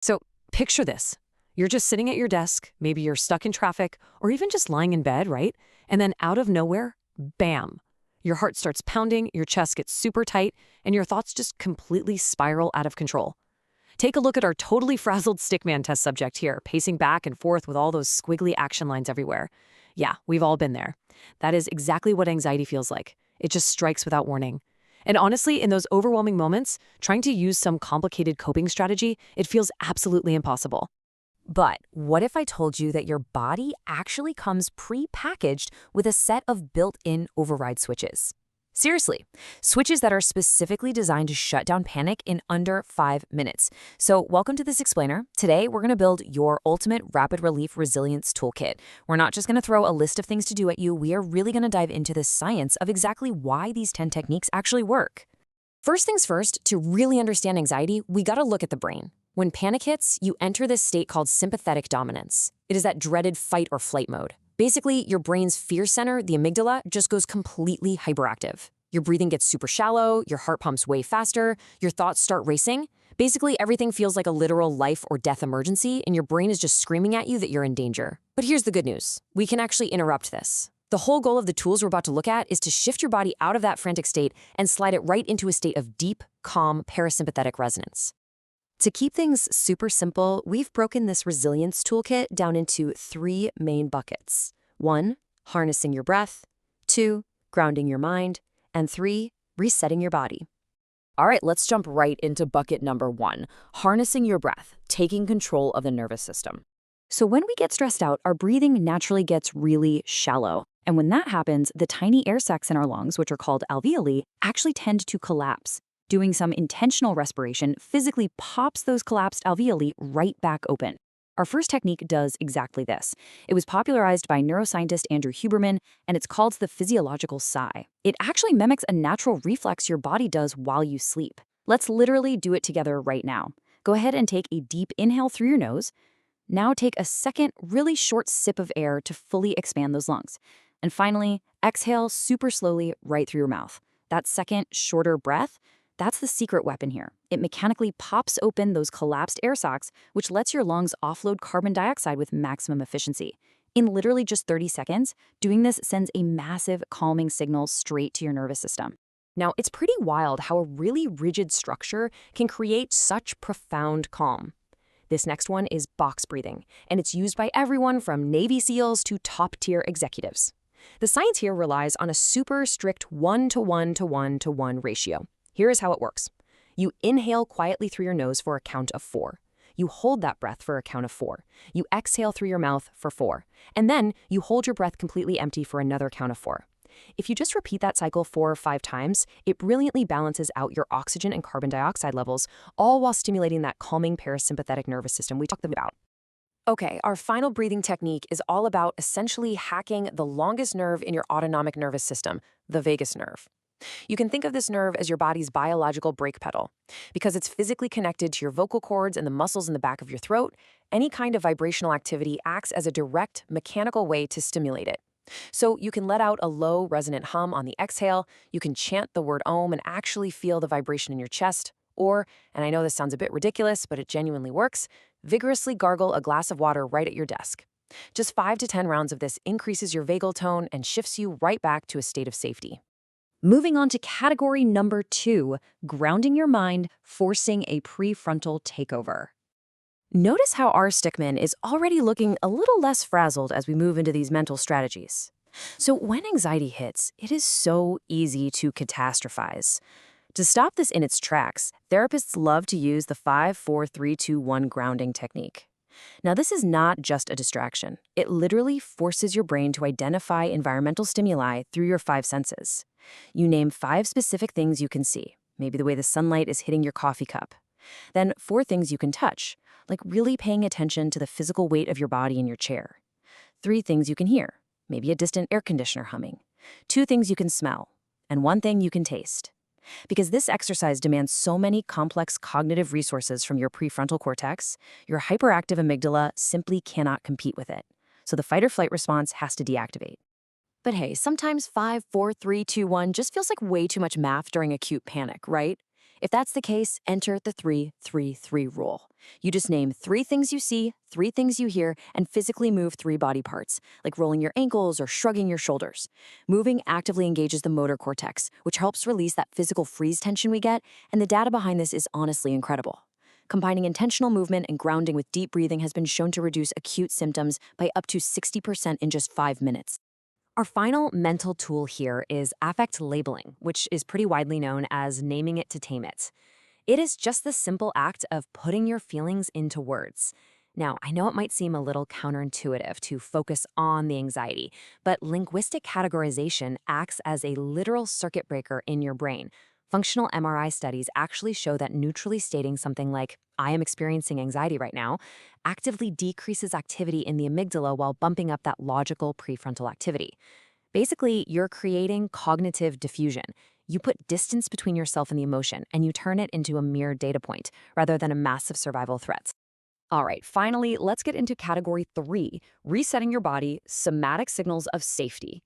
So picture this. You're just sitting at your desk, maybe you're stuck in traffic, or even just lying in bed, right? And then out of nowhere, bam! Your heart starts pounding, your chest gets super tight, and your thoughts just completely spiral out of control. Take a look at our totally frazzled stickman test subject here, pacing back and forth with all those squiggly action lines everywhere. Yeah, we've all been there. That is exactly what anxiety feels like. It just strikes without warning. And honestly, in those overwhelming moments, trying to use some complicated coping strategy, it feels absolutely impossible. But what if I told you that your body actually comes pre-packaged with a set of built-in override switches? Seriously, switches that are specifically designed to shut down panic in under 5 minutes. So welcome to this explainer. Today, we're going to build your ultimate rapid relief resilience toolkit. We're not just going to throw a list of things to do at you. We are really going to dive into the science of exactly why these 10 techniques actually work. First things first, to really understand anxiety, we got to look at the brain. When panic hits, you enter this state called sympathetic dominance. It is that dreaded fight or flight mode. Basically, your brain's fear center, the amygdala, just goes completely hyperactive. Your breathing gets super shallow, your heart pumps way faster, your thoughts start racing. Basically, everything feels like a literal life or death emergency, and your brain is just screaming at you that you're in danger. But here's the good news. We can actually interrupt this. The whole goal of the tools we're about to look at is to shift your body out of that frantic state and slide it right into a state of deep, calm, parasympathetic resonance. To keep things super simple, we've broken this resilience toolkit down into 3 main buckets. 1, harnessing your breath. 2, grounding your mind. And 3, resetting your body. All right, let's jump right into bucket number 1, harnessing your breath, taking control of the nervous system. So when we get stressed out, our breathing naturally gets really shallow. And when that happens, the tiny air sacs in our lungs, which are called alveoli, actually tend to collapse. Doing some intentional respiration physically pops those collapsed alveoli right back open. Our first technique does exactly this. It was popularized by neuroscientist Andrew Huberman, and it's called the physiological sigh. It actually mimics a natural reflex your body does while you sleep. Let's literally do it together right now. Go ahead and take a deep inhale through your nose. Now take a second, really short sip of air to fully expand those lungs. And finally, exhale super slowly right through your mouth. That second, shorter breath, that's the secret weapon here. It mechanically pops open those collapsed air sacs, which lets your lungs offload carbon dioxide with maximum efficiency. In literally just 30 seconds, doing this sends a massive calming signal straight to your nervous system. Now, it's pretty wild how a really rigid structure can create such profound calm. This next one is box breathing, and it's used by everyone from Navy SEALs to top-tier executives. The science here relies on a super strict 1-to-1-to-1-to-1 ratio. Here is how it works. You inhale quietly through your nose for a count of 4. You hold that breath for a count of 4. You exhale through your mouth for 4. And then you hold your breath completely empty for another count of 4. If you just repeat that cycle 4 or 5 times, it brilliantly balances out your oxygen and carbon dioxide levels, all while stimulating that calming parasympathetic nervous system we talked about. Okay, our final breathing technique is all about essentially hacking the longest nerve in your autonomic nervous system, the vagus nerve. You can think of this nerve as your body's biological brake pedal. Because it's physically connected to your vocal cords and the muscles in the back of your throat, any kind of vibrational activity acts as a direct, mechanical way to stimulate it. So you can let out a low, resonant hum on the exhale, you can chant the word Om and actually feel the vibration in your chest, or, and I know this sounds a bit ridiculous, but it genuinely works, vigorously gargle a glass of water right at your desk. Just 5 to 10 rounds of this increases your vagal tone and shifts you right back to a state of safety. Moving on to category number 2, grounding your mind, forcing a prefrontal takeover. Notice how our stickman is already looking a little less frazzled as we move into these mental strategies. So when anxiety hits, it is so easy to catastrophize. To stop this in its tracks, therapists love to use the 5-4-3-2-1 grounding technique. Now, this is not just a distraction. It literally forces your brain to identify environmental stimuli through your 5 senses. You name 5 specific things you can see, maybe the way the sunlight is hitting your coffee cup. Then 4 things you can touch, like really paying attention to the physical weight of your body in your chair. 3 things you can hear, maybe a distant air conditioner humming. 2 things you can smell, and 1 thing you can taste. Because this exercise demands so many complex cognitive resources from your prefrontal cortex, your hyperactive amygdala simply cannot compete with it. So the fight or flight response has to deactivate. But hey, sometimes 5, 4, 3, 2, 1 just feels like way too much math during acute panic, right? If that's the case, enter the 3-3-3 rule. You just name 3 things you see, 3 things you hear, and physically move 3 body parts, like rolling your ankles or shrugging your shoulders. Moving actively engages the motor cortex, which helps release that physical freeze tension we get, and the data behind this is honestly incredible. Combining intentional movement and grounding with deep breathing has been shown to reduce acute symptoms by up to 60% in just 5 minutes. Our final mental tool here is affect labeling, which is pretty widely known as naming it to tame it. It is just the simple act of putting your feelings into words. Now, I know it might seem a little counterintuitive to focus on the anxiety, but linguistic categorization acts as a literal circuit breaker in your brain. Functional MRI studies actually show that neutrally stating something like, I am experiencing anxiety right now, actively decreases activity in the amygdala while bumping up that logical prefrontal activity. Basically, you're creating cognitive diffusion. You put distance between yourself and the emotion, and you turn it into a mere data point rather than a massive survival threat. All right, finally, let's get into category 3, resetting your body, somatic signals of safety.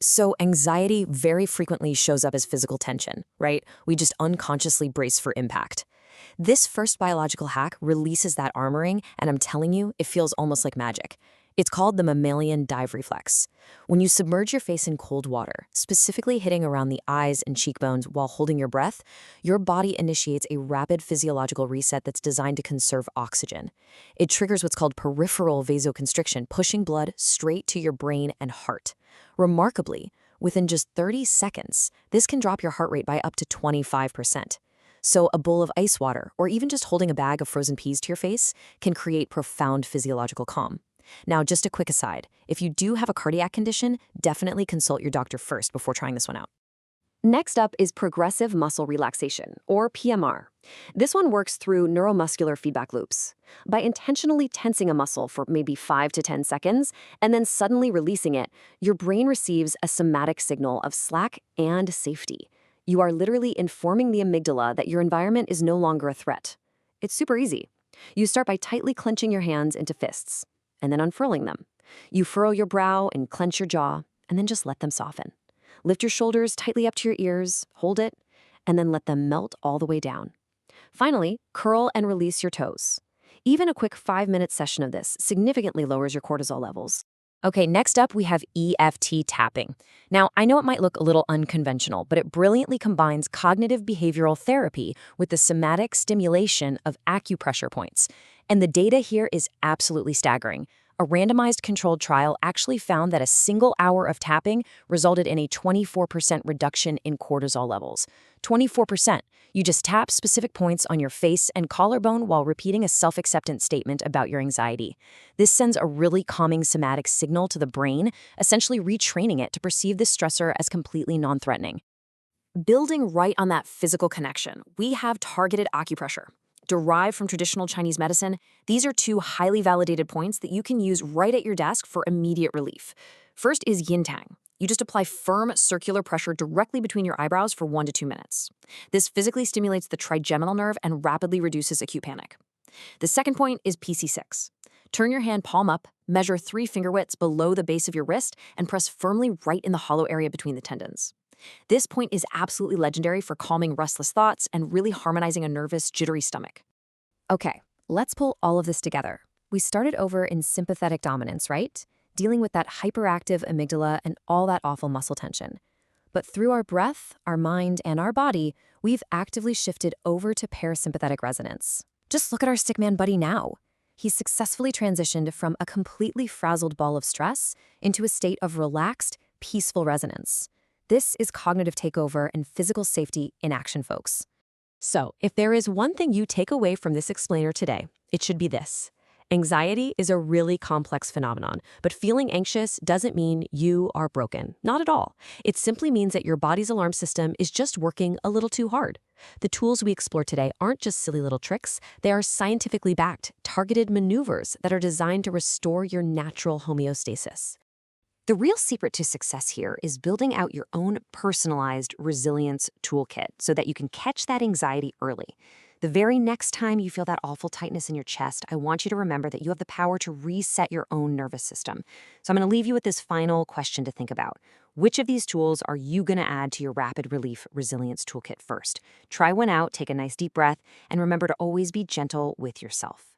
So anxiety very frequently shows up as physical tension, right? We just unconsciously brace for impact. This first biological hack releases that armoring, and I'm telling you, it feels almost like magic. It's called the mammalian dive reflex. When you submerge your face in cold water, specifically hitting around the eyes and cheekbones while holding your breath, your body initiates a rapid physiological reset that's designed to conserve oxygen. It triggers what's called peripheral vasoconstriction, pushing blood straight to your brain and heart. Remarkably, within just 30 seconds, this can drop your heart rate by up to 25%. So a bowl of ice water, or even just holding a bag of frozen peas to your face, can create profound physiological calm. Now, just a quick aside, if you do have a cardiac condition, definitely consult your doctor first before trying this one out. Next up is progressive muscle relaxation, or PMR. This one works through neuromuscular feedback loops. By intentionally tensing a muscle for maybe 5 to 10 seconds and then suddenly releasing it, your brain receives a somatic signal of slack and safety. You are literally informing the amygdala that your environment is no longer a threat. It's super easy. You start by tightly clenching your hands into fists and then unfurling them. You furrow your brow and clench your jaw, and then just let them soften. Lift your shoulders tightly up to your ears, hold it, and then let them melt all the way down. Finally, curl and release your toes. Even a quick 5-minute session of this significantly lowers your cortisol levels. Okay, next up we have EFT tapping. Now, I know it might look a little unconventional, but it brilliantly combines cognitive behavioral therapy with the somatic stimulation of acupressure points. And the data here is absolutely staggering. A randomized controlled trial actually found that a single hour of tapping resulted in a 24% reduction in cortisol levels. 24%. You just tap specific points on your face and collarbone while repeating a self-acceptance statement about your anxiety. This sends a really calming somatic signal to the brain, essentially retraining it to perceive this stressor as completely non-threatening. Building right on that physical connection, we have targeted acupressure. Derived from traditional Chinese medicine, these are 2 highly validated points that you can use right at your desk for immediate relief. First is yin tang. You just apply firm circular pressure directly between your eyebrows for 1 to 2 minutes. This physically stimulates the trigeminal nerve and rapidly reduces acute panic. The second point is PC6. Turn your hand palm up, measure 3 finger widths below the base of your wrist, and press firmly right in the hollow area between the tendons. This point is absolutely legendary for calming restless thoughts and really harmonizing a nervous, jittery stomach. Okay, let's pull all of this together. We started over in sympathetic dominance, right? Dealing with that hyperactive amygdala and all that awful muscle tension. But through our breath, our mind, and our body, we've actively shifted over to parasympathetic resonance. Just look at our stickman buddy now. He's successfully transitioned from a completely frazzled ball of stress into a state of relaxed, peaceful resonance. This is cognitive takeover and physical safety in action, folks. So, if there is one thing you take away from this explainer today, it should be this. Anxiety is a really complex phenomenon, but feeling anxious doesn't mean you are broken. Not at all. It simply means that your body's alarm system is just working a little too hard. The tools we explore today aren't just silly little tricks. They are scientifically backed, targeted maneuvers that are designed to restore your natural homeostasis. The real secret to success here is building out your own personalized resilience toolkit so that you can catch that anxiety early. The very next time you feel that awful tightness in your chest, I want you to remember that you have the power to reset your own nervous system. So I'm going to leave you with this final question to think about. Which of these tools are you going to add to your Rapid Relief Resilience Toolkit first? Try one out, take a nice deep breath, and remember to always be gentle with yourself.